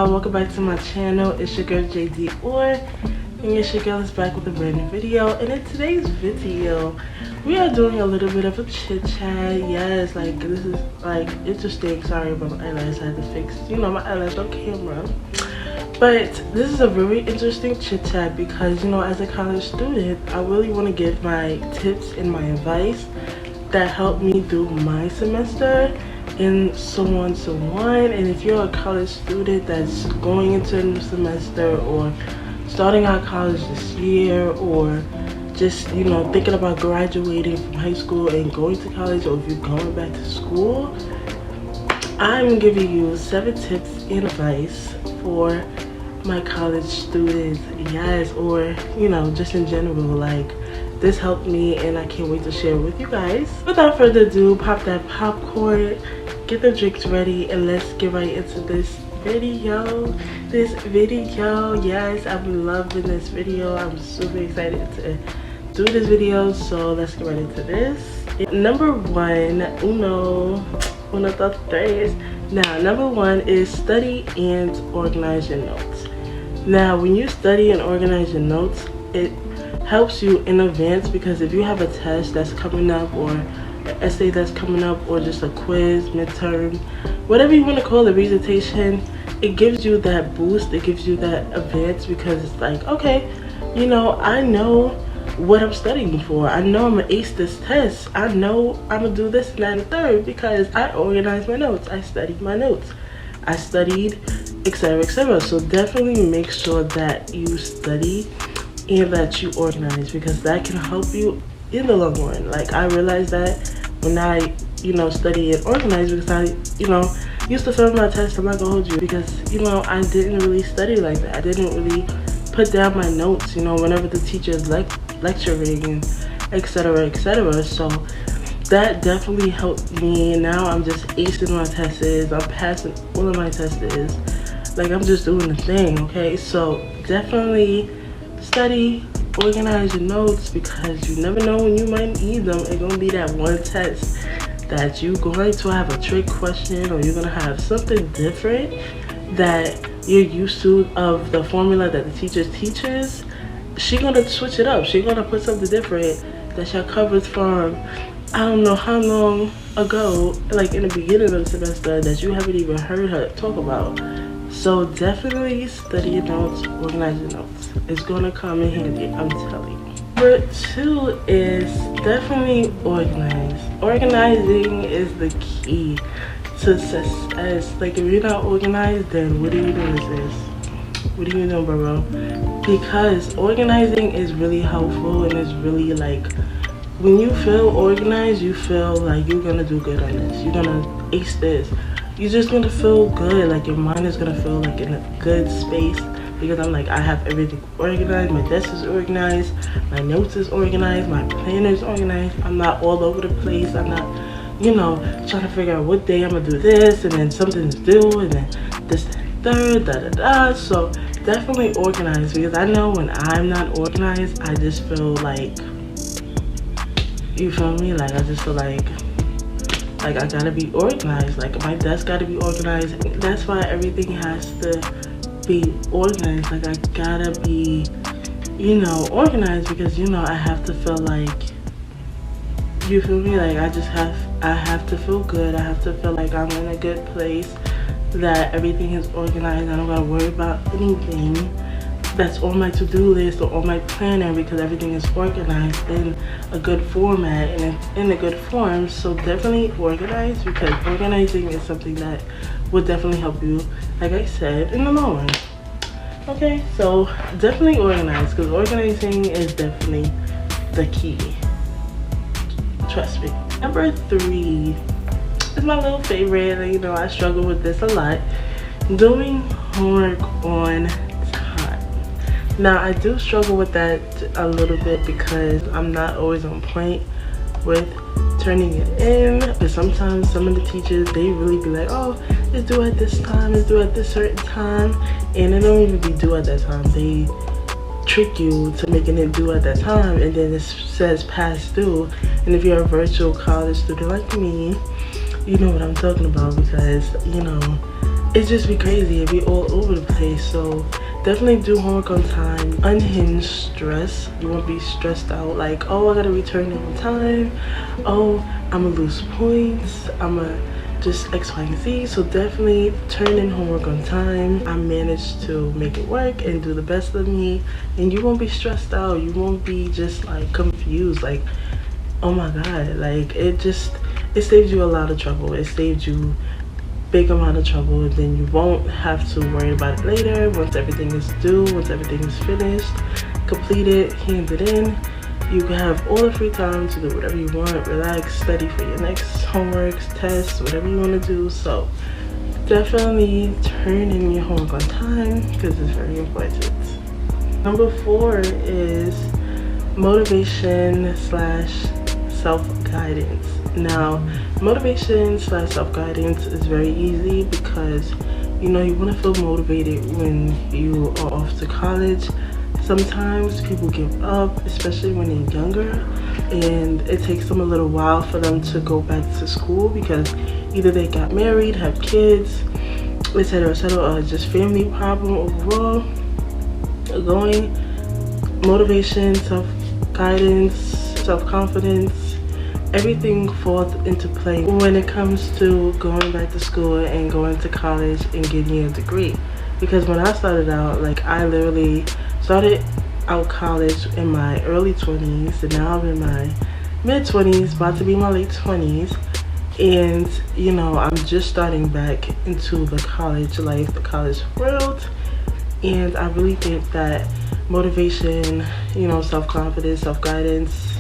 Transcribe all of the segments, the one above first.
y'all, welcome back to my channel. It's your girl JD and yes, your girl is back with a brand new video. And in today's video we are doing a little bit of a chit chat. Yes, like this is like interesting. Sorry about my eyelash, I had to fix my eyelash on camera. But this is a very interesting chit chat because as a college student I really want to give my tips and my advice that helped me through my semester and so on. And if you're a college student that's going into a new semester or starting out college this year, or just thinking about graduating from high school and going to college, or if you're going back to school, I'm giving you 7 tips and advice for my college students. Yes, or just in general. Like, this helped me and I can't wait to share it with you guys. Without further ado, pop that popcorn, get the drinks ready, and let's get right into this video. Yes, I'm loving this video. I'm super excited to do this video, so let's get right into this. Number one, uno dos tres. Now, number one is study and organize your notes. Now, when you study and organize your notes, it helps you in advance, because if you have a test that's coming up, or an essay that's coming up, or just a quiz, midterm, whatever you want to call the presentation, it gives you that boost, it gives you that advance, because it's like, okay, I know what I'm studying for. I know I'm gonna ace this test. I know I'm gonna do this and that and the third, because I organized my notes. I studied my notes. I studied, etc., etc. So definitely make sure that you study and that you organize, because that can help you in the long run. Like, I realized that when I study and organize, because I used to fail my test. I'm not gonna hold you, because I didn't really study like that. I didn't really put down my notes whenever the teacher is lecturing and etc., etc. So that definitely helped me. Now I'm just acing my tests. I'm passing all of my tests. Like, I'm just doing the thing. Okay, so definitely study, organize your notes, because you never know when you might need them. It's gonna be that one test that you're going to have a trick question, or you're gonna have something different that you're used to of the formula that the teacher teaches. She's gonna switch it up. She's gonna put something different that she covers from I don't know how long ago, like in the beginning of the semester, that you haven't even heard her talk about. So definitely study your notes, organize your notes. It's gonna come in handy, I'm telling you. Number 2 is definitely organize. Organizing is the key to success. Like, if you're not organized, then what are you doing, sis? What are you doing, bro? Because organizing is really helpful, and it's really like, when you feel organized, you feel like you're gonna do good on this. You're gonna ace this. You're just gonna feel good. Like, your mind is gonna feel like in a good space, because I'm like, I have everything organized. My desk is organized, my notes is organized, my planner is organized. I'm not all over the place. I'm not trying to figure out what day I'm gonna do this, and then something's due, and then this third, So definitely organized, because I know when I'm not organized, I just feel like, you feel me, like I just feel like I gotta be organized. Like, my desk gotta be organized. That's why everything has to be organized. Like, I gotta be organized, because I have to feel like, you feel me, like I have to feel good. I have to feel like I'm in a good place, that everything is organized. I don't gotta worry about anything that's on my to-do list or on my planner, because everything is organized in a good format and in a good form. So definitely organize, because organizing is something that would definitely help you, like I said, in the long run. Okay, so definitely organize, because organizing is definitely the key. Trust me. Number 3 is my little favorite. I struggle with this a lot. Doing homework on time. Now, I do struggle with that a little bit, because I'm not always on point with turning it in. But sometimes some of the teachers, they really be like, oh, it's due at this time, it's due at this certain time, and it don't even be due at that time. They trick you to making it due at that time, and then it says past due. And if you're a virtual college student like me, you know what I'm talking about, because it just be crazy. It be all over the place. So definitely do homework on time. Unhinge stress. You won't be stressed out like, oh, I gotta return it on time. Oh, I'm gonna lose points. I'm gonna just X, Y, and Z. So definitely turn in homework on time. I managed to make it work and do the best of me, and you won't be stressed out. You won't be just like confused, like, oh my god. Like, it saves you a lot of trouble. It saves you big amount of trouble, and then you won't have to worry about it later. Once everything is due, once everything is finished, complete it, hand it in, you can have all the free time to do whatever you want, relax, study for your next homeworks, tests, whatever you want to do. So definitely turn in your homework on time because it's very important. Number 4 is motivation / self-guidance. Now, motivation / self-guidance is very easy because you know you want to feel motivated when you are off to college. Sometimes people give up, especially when they're younger, and it takes them a little while for them to go back to school because either they got married, have kids, etc., or just family problem overall. Going motivation, self-guidance, self-confidence, everything falls into play when it comes to going back to school and going to college and getting a degree. Because when I started out, like, I literally started out college in my early 20s, and now I'm in my mid-20s, about to be my late 20s, and you know, I'm just starting back into the college life, the college world. And I really think that motivation, you know, self-confidence, self-guidance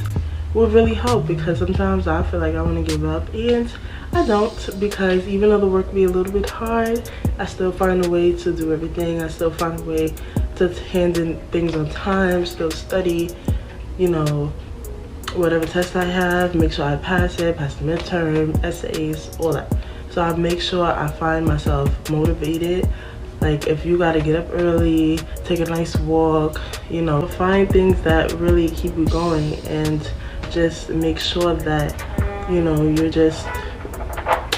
will really help, because sometimes I feel like I want to give up and I don't, because even though the work be a little bit hard, I still find a way to do everything. I still find a way to hand in things on time, still study, you know, whatever test I have, make sure I pass it, pass the midterm, essays, all that. So I make sure I find myself motivated. Like, if you gotta get up early, take a nice walk, you know, find things that really keep you going, and just make sure that, you know, you're just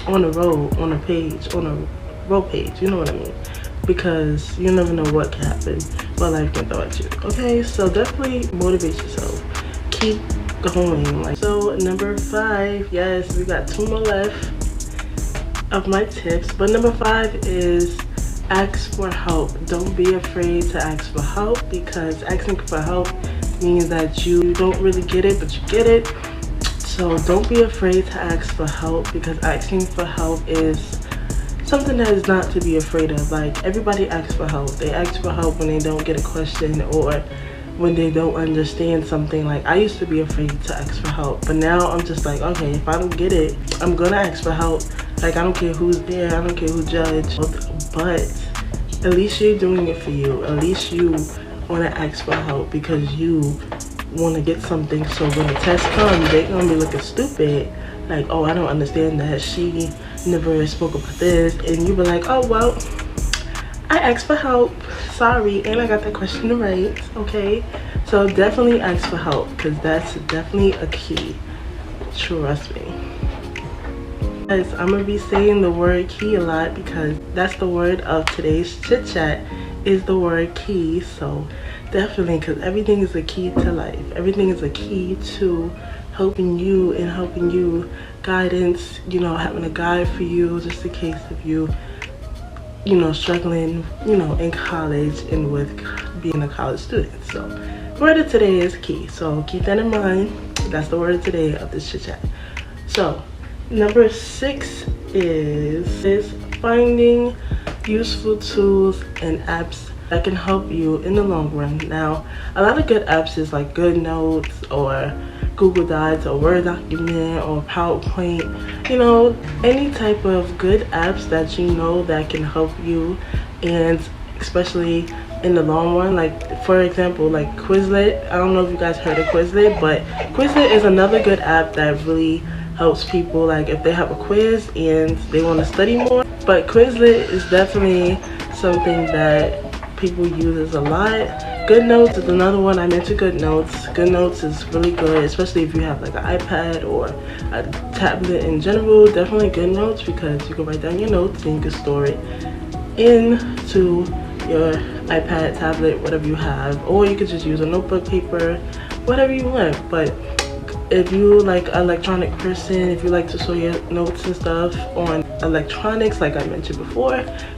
on the road, on a page, on a road page, you know what I mean? Because you never know what can happen, what life can throw at you. Okay, so definitely motivate yourself. Keep going. Like, so number 5, yes, we got 2 more left of my tips, but number 5 is ask for help. Don't be afraid to ask for help, because asking for help means that you don't really get it, but you get it. So don't be afraid to ask for help, because asking for help is something that is not to be afraid of. Like, everybody asks for help. They ask for help when they don't get a question or when they don't understand something. Like, I used to be afraid to ask for help, but now I'm just like, okay, if I don't get it, I'm gonna ask for help. Like, I don't care who's there, I don't care who judge, but at least you're doing it for you. At least you want to ask for help because you want to get something, so when the test comes, they're gonna be looking stupid, like, oh, I don't understand that, she never spoke about this, and you be like, oh, well, I asked for help, sorry, and I got that question right. Okay, so definitely ask for help, because that's definitely a key, trust me. Guys, I'm gonna be saying the word key a lot because that's the word of today's chit chat, is the word key. So definitely, because everything is a key to life, everything is a key to helping you and helping you, guidance, you know, having a guide for you just in case of you, you know, struggling, you know, in college and with being a college student. So the word of today is key, so keep that in mind. That's the word of today of this chit chat. So number 6 is finding useful tools and apps that can help you in the long run. Now, a lot of good apps is like GoodNotes or Google Docs or Word document or PowerPoint, you know, any type of good apps that you know that can help you, and especially in the long run. Like, for example, like Quizlet. I don't know if you guys heard of Quizlet, but Quizlet is another good app that really helps people, like if they have a quiz and they want to study more. But Quizlet is definitely something that people use a lot. GoodNotes is another one. I mentioned GoodNotes. GoodNotes is really good, especially if you have like an iPad or a tablet in general. Definitely GoodNotes, because you can write down your notes and you can store it into your iPad, tablet, whatever you have, or you could just use a notebook, paper, whatever you want. But if you like an electronic person, if you like to store your notes and stuff on electronics like I mentioned before,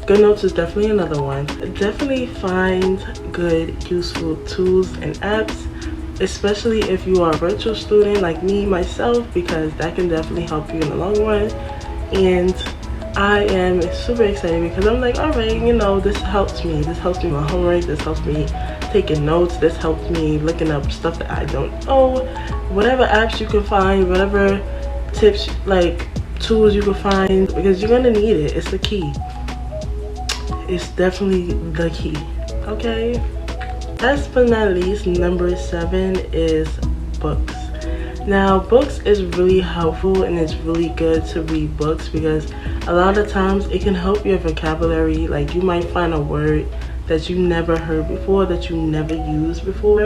GoodNotes is definitely another one. Definitely find good useful tools and apps, especially if you are a virtual student like me, myself, because that can definitely help you in the long run. And I am super excited because I'm like, all right, you know, this helps me with my homework, this helps me taking notes, this helps me looking up stuff that I don't know. Whatever apps you can find, whatever tips, like tools you can find, because you're gonna need it. It's the key. It's definitely the key. Okay, last but not least, number 7 is books. Now, books is really helpful and it's really good to read books because a lot of times it can help your vocabulary. Like, you might find a word that you never heard before, that you never used before,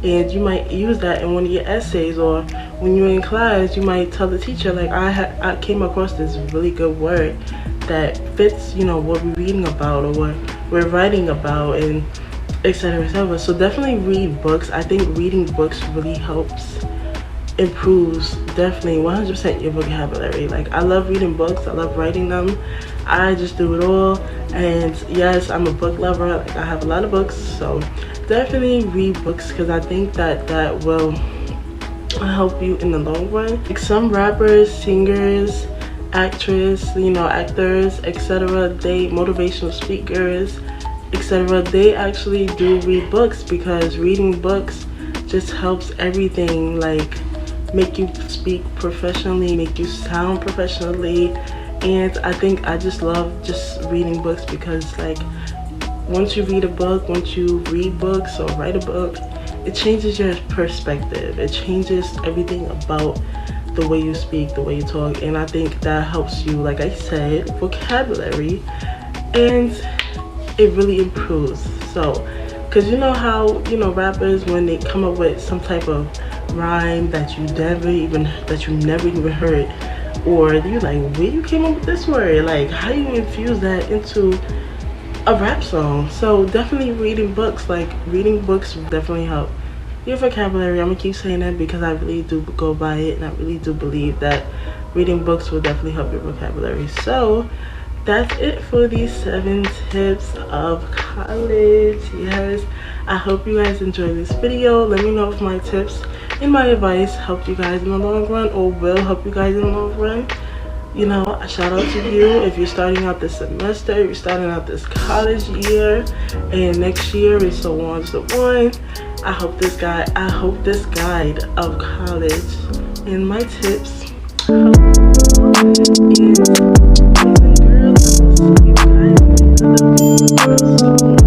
and you might use that in one of your essays, or when you're in class you might tell the teacher, like, I came across this really good word that fits, you know, what we're reading about or what we're writing about, and etc, etc. So definitely read books. I think reading books really helps, improves definitely 100% your vocabulary. Like, I love reading books, I love writing them, I just do it all. And yes, I'm a book lover. Like, I have a lot of books, so definitely read books because I think that that will help you in the long run. Like, some rappers, singers, actors, you know, actors, etc, they, motivational speakers, etc, they actually do read books because reading books just helps everything, like make you speak professionally, make you sound professionally. And I think I just love just reading books because, like, once you read a book, once you read books or write a book, it changes your perspective. It changes everything about the way you speak, the way you talk. And I think that helps you, like I said, vocabulary, and it really improves. So, because you know how, you know, rappers, when they come up with some type of rhyme that you never even heard, or you're like, where you came up with this word, like how you infuse that into a rap song. So definitely reading books, like reading books will definitely help your vocabulary. I'm gonna keep saying that because I really do go by it, and I really do believe that reading books will definitely help your vocabulary. So that's it for these 7 tips of college. Yes, I hope you guys enjoyed this video. Let me know if my tips and my advice helped you guys in the long run, or will help you guys in the long run. You know, a shout out to you if you're starting out this semester, if you're starting out this college year, and next year and so on and so on. I hope this guide of college and my tips help you. And boys and girls, I will see you guys in another video.